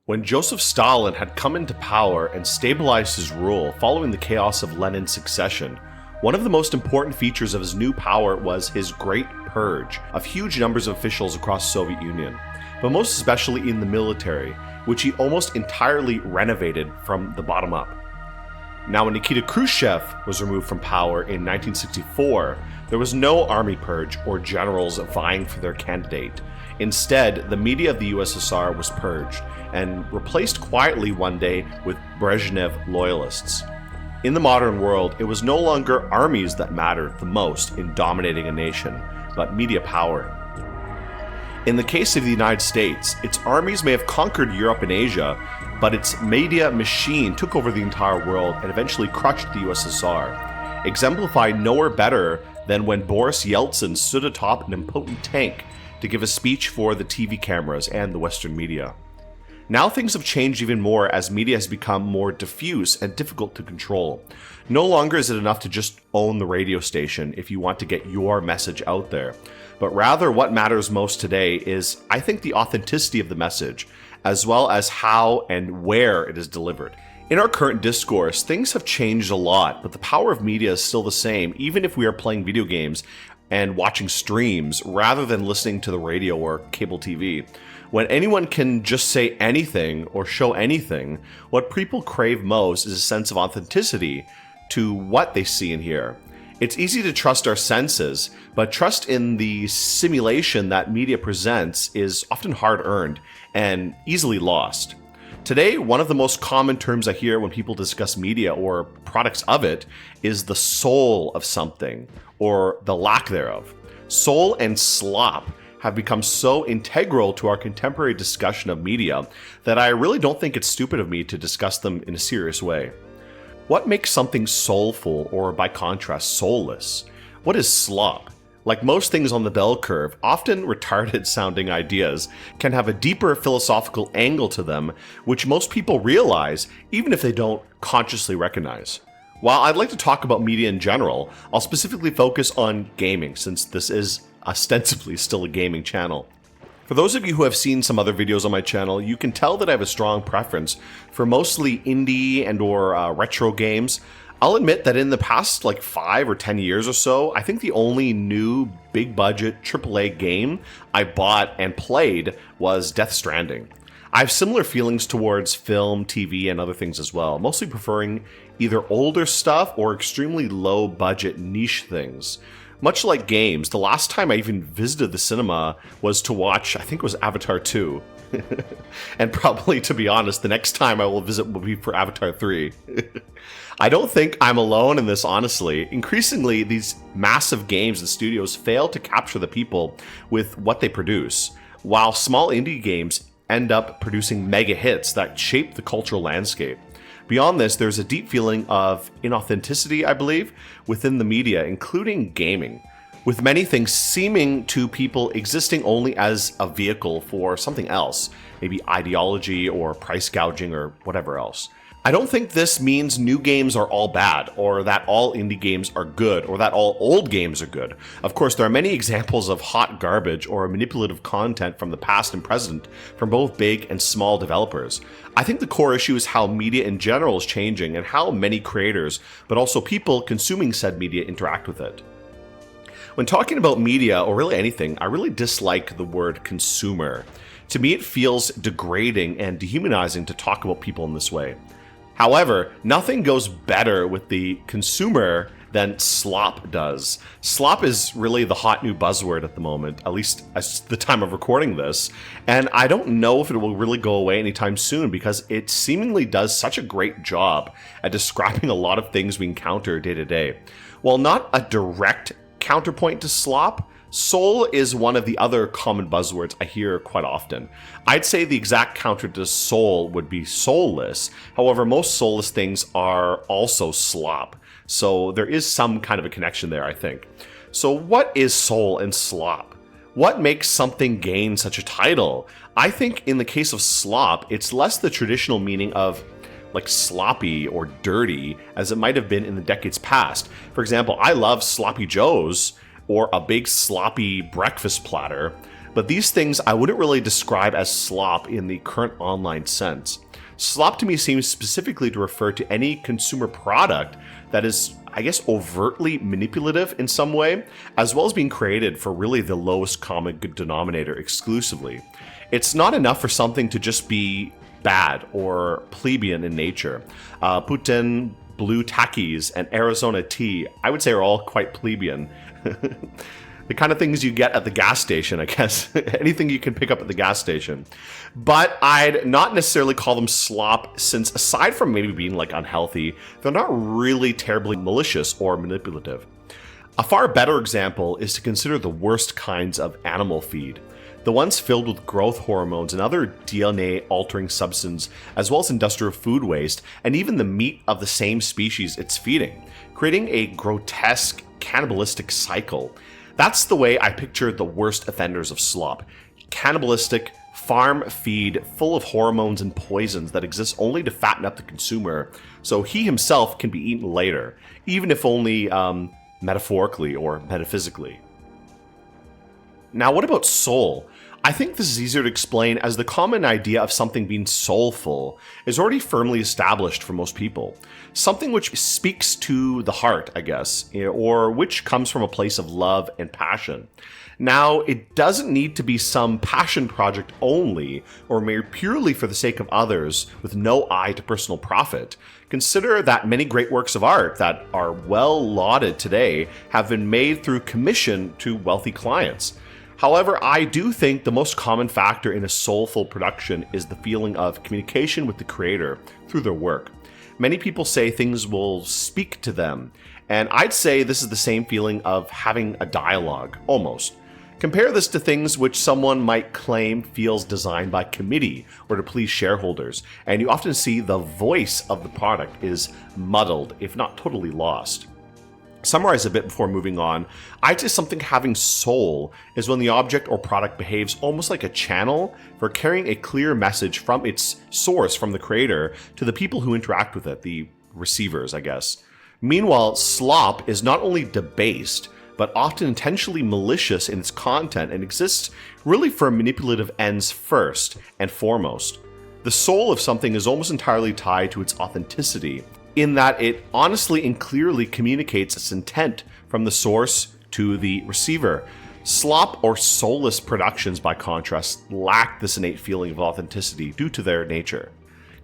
When Joseph Stalin had come into power and stabilized his rule following the chaos of Lenin's succession, one of the most important features of his new power was his Great Purge of huge numbers of officials across the Soviet Union, but most especially in the military, which he almost entirely renovated from the bottom up. Now, when Nikita Khrushchev was removed from power in 1964, there was no army purge or generals vying for their candidate. Instead, the media of the USSR was purged and replaced quietly one day with Brezhnev loyalists. In the modern world, it was no longer armies that mattered the most in dominating a nation, but media power. In the case of the United States, its armies may have conquered Europe and Asia, but its media machine took over the entire world and eventually crushed the USSR, exemplified nowhere better than when Boris Yeltsin stood atop an impotent tank to give a speech for the TV cameras and the Western media. Now things have changed even more as media has become more diffuse and difficult to control. No longer is it enough to just own the radio station if you want to get your message out there, but rather what matters most today is, I think, the authenticity of the message, as well as how and where it is delivered. In our current discourse, things have changed a lot, but the power of media is still the same, even if we are playing video games and watching streams rather than listening to the radio or cable TV. When anyone can just say anything or show anything, what people crave most is a sense of authenticity to what they see and hear. It's easy to trust our senses, but trust in the simulation that media presents is often hard-earned and easily lost. Today, one of the most common terms I hear when people discuss media or products of it is the soul of something, or the lack thereof. Soul and slop have become so integral to our contemporary discussion of media that I really don't think it's stupid of me to discuss them in a serious way. What makes something soulful, or by contrast, soulless? What is slop? Like most things on the bell curve, often retarded sounding ideas can have a deeper philosophical angle to them, which most people realize even if they don't consciously recognize. While I'd like to talk about media in general, I'll specifically focus on gaming, since this is ostensibly still a gaming channel. For those of you who have seen some other videos on my channel, you can tell that I have a strong preference for mostly indie and or retro games. I'll admit that in the past 5 or 10 years or so, I think the only new big budget AAA game I bought and played was Death Stranding. I have similar feelings towards film, TV, and other things as well, mostly preferring either older stuff or extremely low budget niche things. Much like games, the last time I even visited the cinema was to watch, I think it was Avatar 2. And probably, to be honest, the next time I will visit will be for Avatar 3. I don't think I'm alone in this, honestly. Increasingly, these massive games and studios fail to capture the people with what they produce, while small indie games end up producing mega hits that shape the cultural landscape. Beyond this, there's a deep feeling of inauthenticity, I believe, within the media, including gaming, with many things seeming to people existing only as a vehicle for something else, maybe ideology or price gouging or whatever else. I don't think this means new games are all bad, or that all indie games are good, or that all old games are good. Of course, there are many examples of hot garbage or manipulative content from the past and present from both big and small developers. I think the core issue is how media in general is changing and how many creators, but also people consuming said media, interact with it. When talking about media, or really anything, I really dislike the word consumer. To me, it feels degrading and dehumanizing to talk about people in this way. However, nothing goes better with the consumer than slop does. Slop is really the hot new buzzword at the moment, at least at the time of recording this, and I don't know if it will really go away anytime soon because it seemingly does such a great job at describing a lot of things we encounter day to day. While not a direct counterpoint to slop, soul is one of the other common buzzwords I hear quite often. I'd say the exact counter to soul would be soulless. However, most soulless things are also slop. So there is some kind of a connection there, I think. So what is soul and slop? What makes something gain such a title? I think in the case of slop, it's less the traditional meaning of sloppy or dirty as it might have been in the decades past. For example, I love sloppy joes, or a big sloppy breakfast platter. But these things I wouldn't really describe as slop in the current online sense. Slop to me seems specifically to refer to any consumer product that is, I guess, overtly manipulative in some way, as well as being created for really the lowest common denominator exclusively. It's not enough for something to just be bad or plebeian in nature. Putin, blue takis, and Arizona tea, I would say, are all quite plebeian. The kind of things you get at the gas station, I guess. Anything you can pick up at the gas station. But I'd not necessarily call them slop, since aside from maybe being like unhealthy, they're not really terribly malicious or manipulative. A far better example is to consider the worst kinds of animal feed. The ones filled with growth hormones and other DNA-altering substances, as well as industrial food waste, and even the meat of the same species it's feeding, creating a grotesque, cannibalistic cycle. That's the way I picture the worst offenders of slop. Cannibalistic, farm feed full of hormones and poisons that exist only to fatten up the consumer, so he himself can be eaten later, even if only metaphorically or metaphysically. Now, what about soul? I think this is easier to explain, as the common idea of something being soulful is already firmly established for most people. Something which speaks to the heart, I guess, or which comes from a place of love and passion. Now, it doesn't need to be some passion project only, or made purely for the sake of others with no eye to personal profit. Consider that many great works of art that are well lauded today have been made through commission to wealthy clients. However, I do think the most common factor in a soulful production is the feeling of communication with the creator through their work. Many people say things will speak to them, and I'd say this is the same feeling of having a dialogue, almost. Compare this to things which someone might claim feels designed by committee or to please shareholders, and you often see the voice of the product is muddled, if not totally lost. Summarize a bit before moving on. I'd say something having soul is when the object or product behaves almost like a channel for carrying a clear message from its source, from the creator, to the people who interact with it, the receivers, I guess. Meanwhile, slop is not only debased, but often intentionally malicious in its content and exists really for manipulative ends first and foremost. The soul of something is almost entirely tied to its authenticity, in that it honestly and clearly communicates its intent from the source to the receiver. Slop or soulless productions, by contrast, lack this innate feeling of authenticity due to their nature.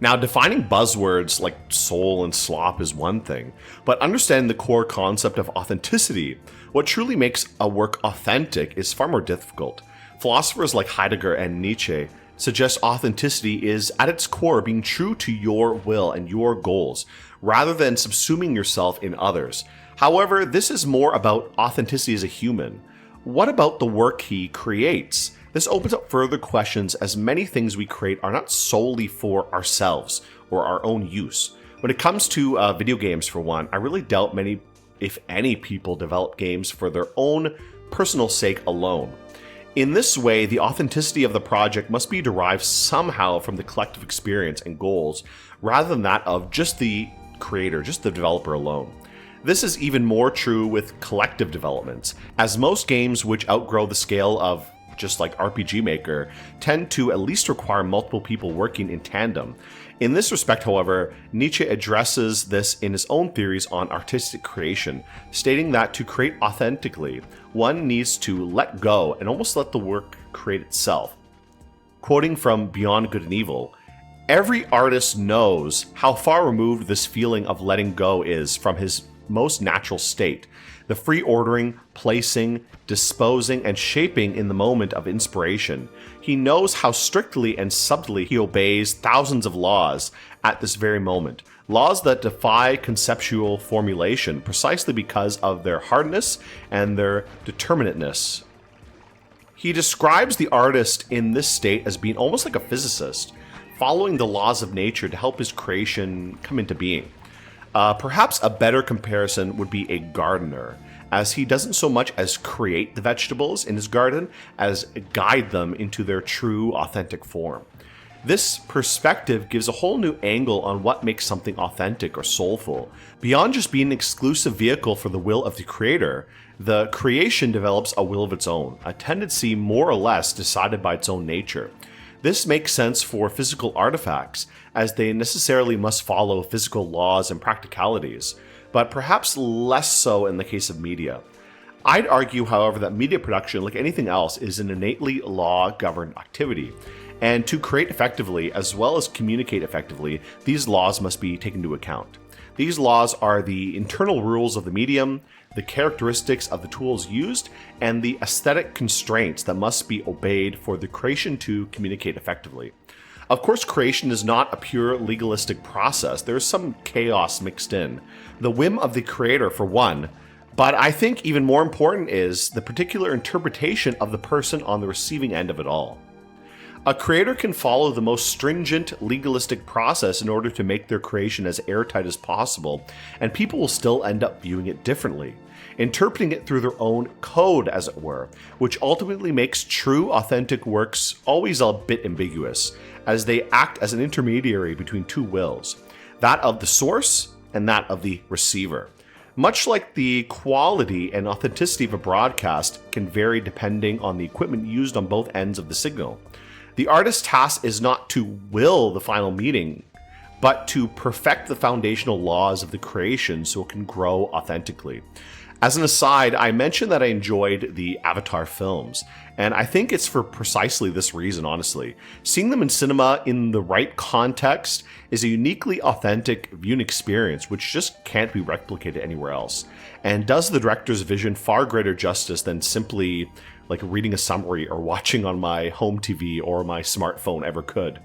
Now, defining buzzwords like soul and slop is one thing, but understanding the core concept of authenticity, what truly makes a work authentic, is far more difficult. Philosophers like Heidegger and Nietzsche suggest authenticity is, at its core, being true to your will and your goals, rather than subsuming yourself in others. However, this is more about authenticity as a human. What about the work he creates? This opens up further questions, as many things we create are not solely for ourselves or our own use. When it comes to video games, for one, I really doubt many, if any, people develop games for their own personal sake alone. In this way, the authenticity of the project must be derived somehow from the collective experience and goals, rather than that of just the creator, just the developer alone. This is even more true with collective developments, as most games which outgrow the scale of just like RPG Maker tend to at least require multiple people working in tandem. In this respect, however, Nietzsche addresses this in his own theories on artistic creation, stating that to create authentically, one needs to let go and almost let the work create itself. Quoting from Beyond Good and Evil, "Every artist knows how far removed this feeling of letting go is from his most natural state, the free ordering, placing, disposing, and shaping in the moment of inspiration. He knows how strictly and subtly he obeys thousands of laws at this very moment, laws that defy conceptual formulation precisely because of their hardness and their determinateness." He describes the artist in this state as being almost like a physicist, following the laws of nature to help his creation come into being. Perhaps a better comparison would be a gardener, as he doesn't so much as create the vegetables in his garden as guide them into their true, authentic form. This perspective gives a whole new angle on what makes something authentic or soulful, beyond just being an exclusive vehicle for the will of the creator, The creation develops a will of its own, a tendency more or less decided by its own nature. This makes sense for physical artifacts, as they necessarily must follow physical laws and practicalities, but perhaps less so in the case of media. I'd argue, however, that media production, like anything else, is an innately law-governed activity. And to create effectively, as well as communicate effectively, these laws must be taken into account. These laws are the internal rules of the medium, the characteristics of the tools used, and the aesthetic constraints that must be obeyed for the creation to communicate effectively. Of course, creation is not a pure legalistic process. There is some chaos mixed in. The whim of the creator, for one, but I think even more important is the particular interpretation of the person on the receiving end of it all. A creator can follow the most stringent legalistic process in order to make their creation as airtight as possible, and people will still end up viewing it differently, interpreting it through their own code, as it were, which ultimately makes true, authentic works always a bit ambiguous, as they act as an intermediary between two wills, that of the source and that of the receiver. Much like the quality and authenticity of a broadcast can vary depending on the equipment used on both ends of the signal. The artist's task is not to will the final meaning, but to perfect the foundational laws of the creation so it can grow authentically. As an aside, I mentioned that I enjoyed the Avatar films, and I think it's for precisely this reason, honestly. Seeing them in cinema in the right context is a uniquely authentic viewing experience which just can't be replicated anywhere else, and does the director's vision far greater justice than simply like reading a summary or watching on my home TV or my smartphone ever could.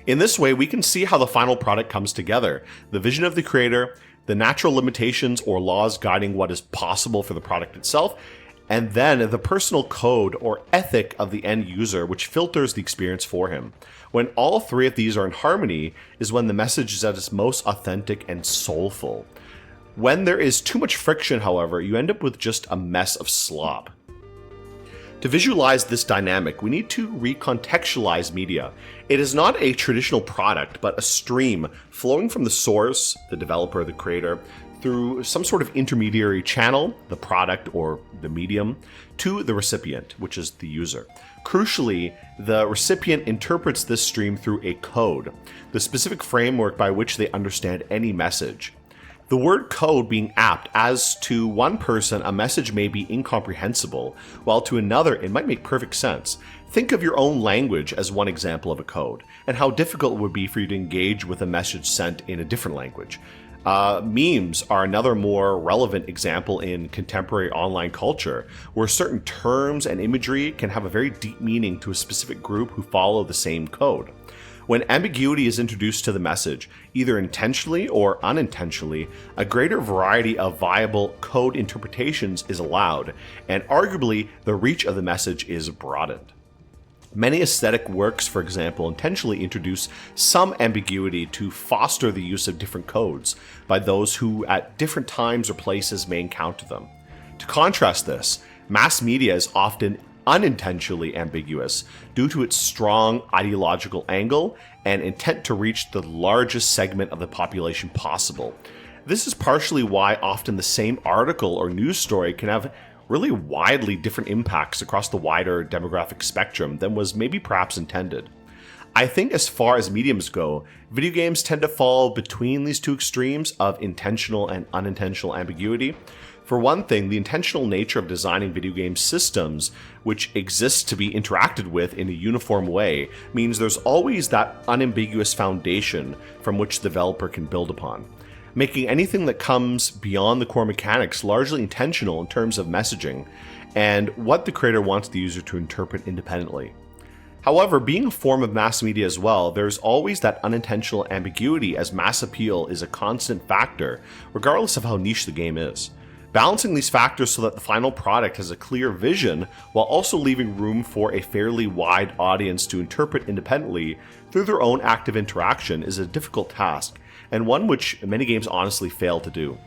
In this way, we can see how the final product comes together: the vision of the creator, the natural limitations or laws guiding what is possible for the product itself, and then the personal code or ethic of the end user, which filters the experience for him. When all three of these are in harmony is when the message is at its most authentic and soulful. When there is too much friction, however, you end up with just a mess of slop. To visualize this dynamic, we need to recontextualize media. It is not a traditional product, but a stream flowing from the source, the developer, the creator, through some sort of intermediary channel, the product or the medium, to the recipient, which is the user. Crucially, the recipient interprets this stream through a code, the specific framework by which they understand any message. The word code being apt, as to one person a message may be incomprehensible, while to another it might make perfect sense. Think of your own language as one example of a code, and how difficult it would be for you to engage with a message sent in a different language. Memes are another more relevant example in contemporary online culture, where certain terms and imagery can have a very deep meaning to a specific group who follow the same code. When ambiguity is introduced to the message, either intentionally or unintentionally, a greater variety of viable code interpretations is allowed, and arguably the reach of the message is broadened. Many aesthetic works, for example, intentionally introduce some ambiguity to foster the use of different codes by those who at different times or places may encounter them. To contrast this, mass media is often unintentionally ambiguous due to its strong ideological angle and intent to reach the largest segment of the population possible. This is partially why often the same article or news story can have really widely different impacts across the wider demographic spectrum than was maybe perhaps intended. I think as far as mediums go, video games tend to fall between these two extremes of intentional and unintentional ambiguity. For one thing, the intentional nature of designing video game systems, which exist to be interacted with in a uniform way, means there's always that unambiguous foundation from which the developer can build upon, making anything that comes beyond the core mechanics largely intentional in terms of messaging and what the creator wants the user to interpret independently. However, being a form of mass media as well, there's always that unintentional ambiguity, as mass appeal is a constant factor, regardless of how niche the game is. Balancing these factors so that the final product has a clear vision while also leaving room for a fairly wide audience to interpret independently through their own active interaction is a difficult task, and one which many games honestly fail to do.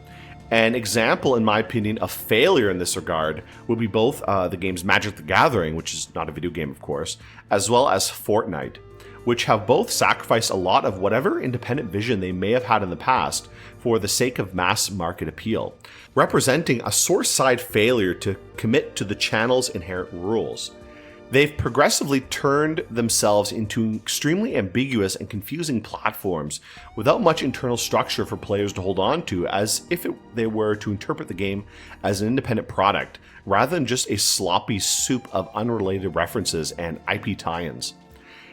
An example, in my opinion, of failure in this regard would be both the games Magic the Gathering, which is not a video game of course, as well as Fortnite. which have both sacrificed a lot of whatever independent vision they may have had in the past for the sake of mass market appeal, representing a source-side failure to commit to the channel's inherent rules. They've progressively turned themselves into extremely ambiguous and confusing platforms without much internal structure for players to hold on to, as if they were to interpret the game as an independent product, rather than just a sloppy soup of unrelated references and IP tie-ins.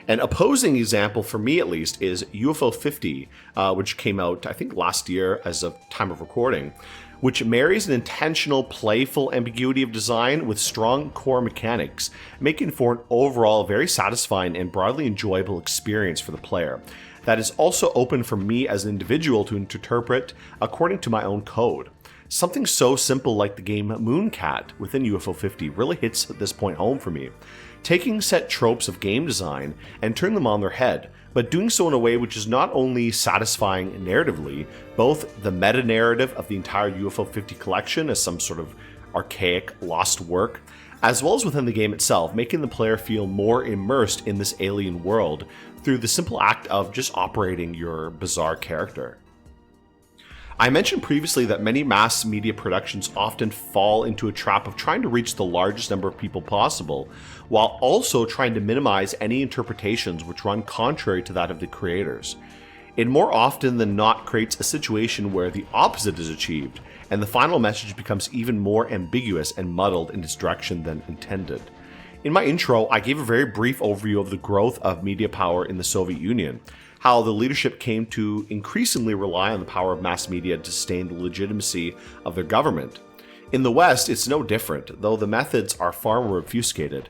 An opposing example, for me at least, is UFO 50, which came out, I think, last year as of time of recording, which marries an intentional, playful ambiguity of design with strong core mechanics, making for an overall very satisfying and broadly enjoyable experience for the player. That is also open for me as an individual to interpret according to my own code. Something so simple like the game Mooncat within UFO 50 really hits this point home for me. Taking set tropes of game design and turn them on their head, but doing so in a way which is not only satisfying narratively, both the meta-narrative of the entire UFO 50 collection as some sort of archaic, lost work, as well as within the game itself, making the player feel more immersed in this alien world through the simple act of just operating your bizarre character. I mentioned previously that many mass media productions often fall into a trap of trying to reach the largest number of people possible, while also trying to minimize any interpretations which run contrary to that of the creators. It more often than not creates a situation where the opposite is achieved, and the final message becomes even more ambiguous and muddled in its direction than intended. In my intro, I gave a very brief overview of the growth of media power in the Soviet Union, how the leadership came to increasingly rely on the power of mass media to sustain the legitimacy of their government. In the West, it's no different, though the methods are far more obfuscated.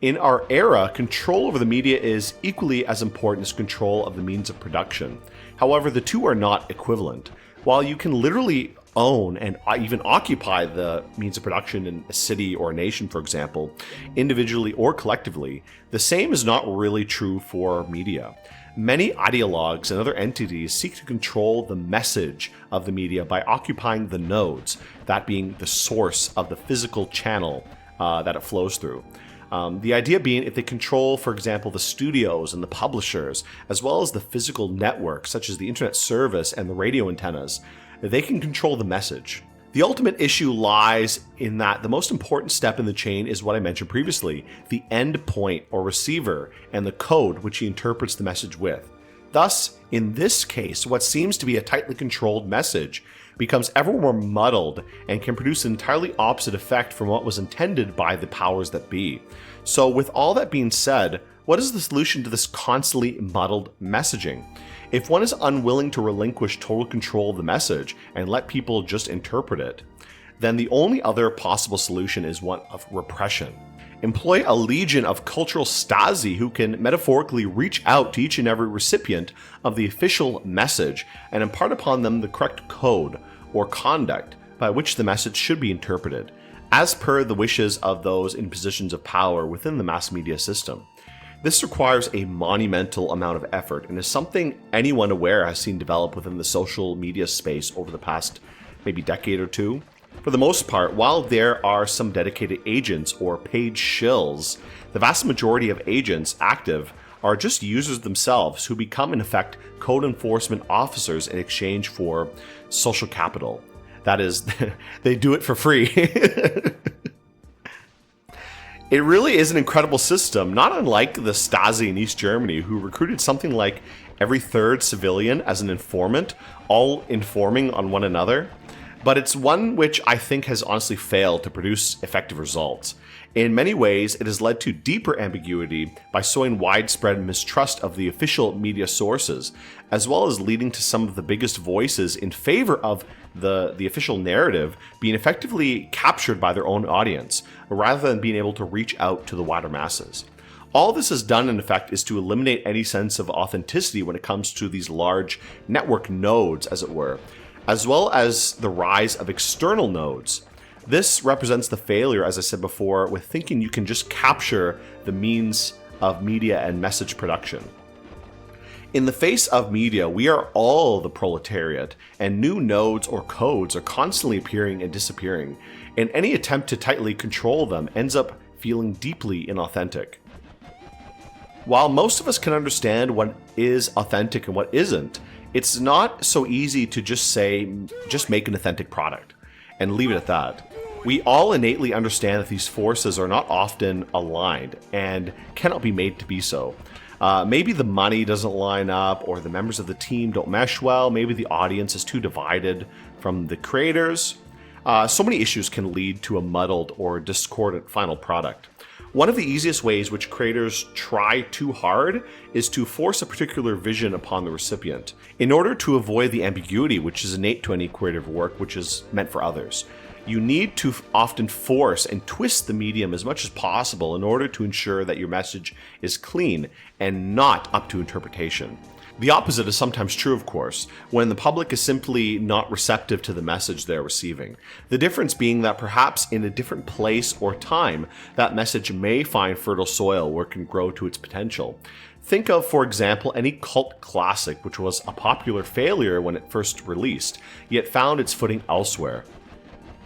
In our era, control over the media is equally as important as control of the means of production. However, the two are not equivalent. While you can literally own and even occupy the means of production in a city or a nation, for example, individually or collectively, the same is not really true for media. Many ideologues and other entities seek to control the message of the media by occupying the nodes, that being the source of the physical channel that it flows through. The idea being, if they control, for example, the studios and the publishers, as well as the physical networks such as the internet service and the radio antennas, they can control the message. The ultimate issue lies in that the most important step in the chain is what I mentioned previously, the end point or receiver and the code which he interprets the message with. Thus, in this case, what seems to be a tightly controlled message becomes ever more muddled and can produce an entirely opposite effect from what was intended by the powers that be. So with all that being said, what is the solution to this constantly muddled messaging? If one is unwilling to relinquish total control of the message and let people just interpret it, then the only other possible solution is one of repression. Employ a legion of cultural stasi who can metaphorically reach out to each and every recipient of the official message and impart upon them the correct code or conduct by which the message should be interpreted, as per the wishes of those in positions of power within the mass media system. This requires a monumental amount of effort and is something anyone aware has seen develop within the social media space over the past maybe decade or two. For the most part, while there are some dedicated agents or paid shills, the vast majority of agents active are just users themselves who become in effect code enforcement officers in exchange for social capital. That is, they do it for free. It really is an incredible system, not unlike the Stasi in East Germany, who recruited something like every third civilian as an informant, all informing on one another. But it's one which I think has honestly failed to produce effective results. In many ways, it has led to deeper ambiguity by sowing widespread mistrust of the official media sources, as well as leading to some of the biggest voices in favor of the official narrative being effectively captured by their own audience, rather than being able to reach out to the wider masses. All this has done, in effect, is to eliminate any sense of authenticity when it comes to these large network nodes, as it were, as well as the rise of external nodes. This represents the failure, as I said before, with thinking you can just capture the means of media and message production. In the face of media, we are all the proletariat, and new nodes or codes are constantly appearing and disappearing, and any attempt to tightly control them ends up feeling deeply inauthentic. While most of us can understand what is authentic and what isn't, it's not so easy to just make an authentic product and leave it at that. We all innately understand that these forces are not often aligned and cannot be made to be so. Maybe the money doesn't line up, or the members of the team don't mesh well. Maybe the audience is too divided from the creators. So many issues can lead to a muddled or discordant final product. One of the easiest ways which creators try too hard is to force a particular vision upon the recipient, in order to avoid the ambiguity which is innate to any creative work which is meant for others. You need to often force and twist the medium as much as possible in order to ensure that your message is clean and not up to interpretation. The opposite is sometimes true, of course, when the public is simply not receptive to the message they're receiving. The difference being that perhaps in a different place or time, that message may find fertile soil where it can grow to its potential. Think of, for example, any cult classic which was a popular failure when it first released, yet found its footing elsewhere.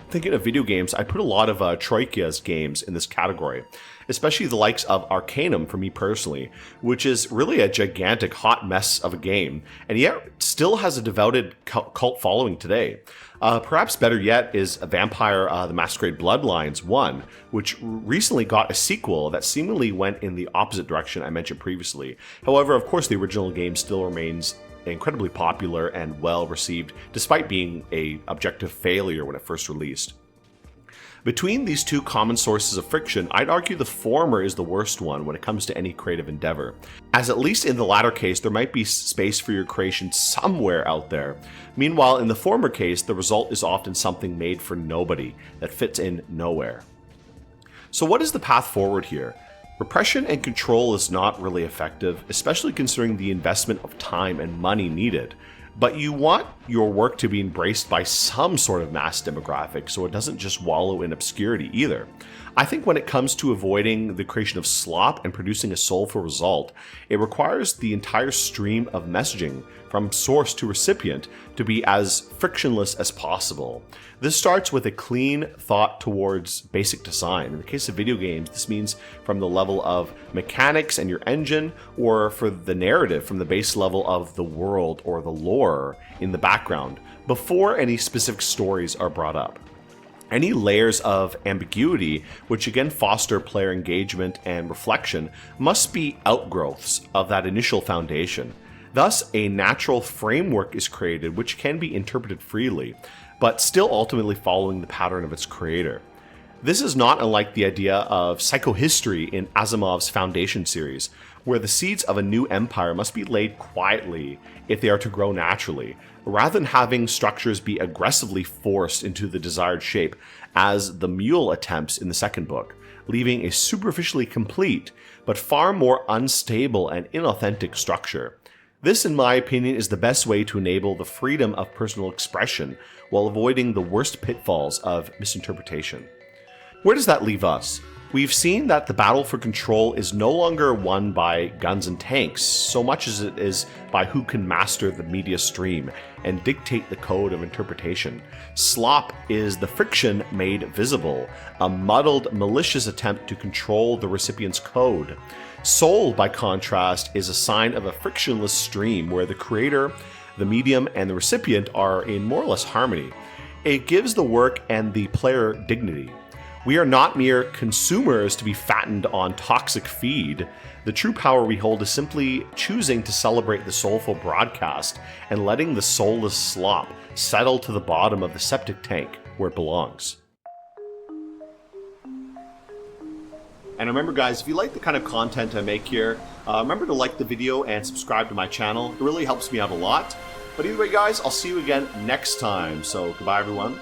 Thinking of video games, I put a lot of Troika's games in this category, especially the likes of Arcanum for me personally, which is really a gigantic hot mess of a game, and yet still has a devoted cult following today. Perhaps better yet is Vampire the Masquerade Bloodlines 1, which recently got a sequel that seemingly went in the opposite direction I mentioned previously. However, of course, the original game still remains incredibly popular and well received, despite being an objective failure when it first released. Between these two common sources of friction, I'd argue the former is the worst one when it comes to any creative endeavor, as at least in the latter case there might be space for your creation somewhere out there. Meanwhile, in the former case, the result is often something made for nobody that fits in nowhere. So what is the path forward here? Repression and control is not really effective, especially considering the investment of time and money needed. But you want your work to be embraced by some sort of mass demographic, so it doesn't just wallow in obscurity either. I think when it comes to avoiding the creation of slop and producing a soulful result, it requires the entire stream of messaging from source to recipient to be as frictionless as possible. This starts with a clean thought towards basic design. In the case of video games, this means from the level of mechanics and your engine, or for the narrative from the base level of the world or the lore in the background, before any specific stories are brought up. Any layers of ambiguity, which again foster player engagement and reflection, must be outgrowths of that initial foundation. Thus, a natural framework is created which can be interpreted freely, but still ultimately following the pattern of its creator. This is not unlike the idea of psychohistory in Asimov's Foundation series, where the seeds of a new empire must be laid quietly if they are to grow naturally, rather than having structures be aggressively forced into the desired shape, as the mule attempts in the second book, leaving a superficially complete, but far more unstable and inauthentic structure. This, in my opinion, is the best way to enable the freedom of personal expression while avoiding the worst pitfalls of misinterpretation. Where does that leave us? We've seen that the battle for control is no longer won by guns and tanks, so much as it is by who can master the media stream and dictate the code of interpretation. Slop is the friction made visible, a muddled, malicious attempt to control the recipient's code. Soul, by contrast, is a sign of a frictionless stream where the creator, the medium, and the recipient are in more or less harmony. It gives the work and the player dignity. We are not mere consumers to be fattened on toxic feed. The true power we hold is simply choosing to celebrate the soulful broadcast and letting the soulless slop settle to the bottom of the septic tank where it belongs. And remember guys, if you like the kind of content I make here, remember to like the video and subscribe to my channel. It really helps me out a lot. But either way guys, I'll see you again next time. So goodbye everyone.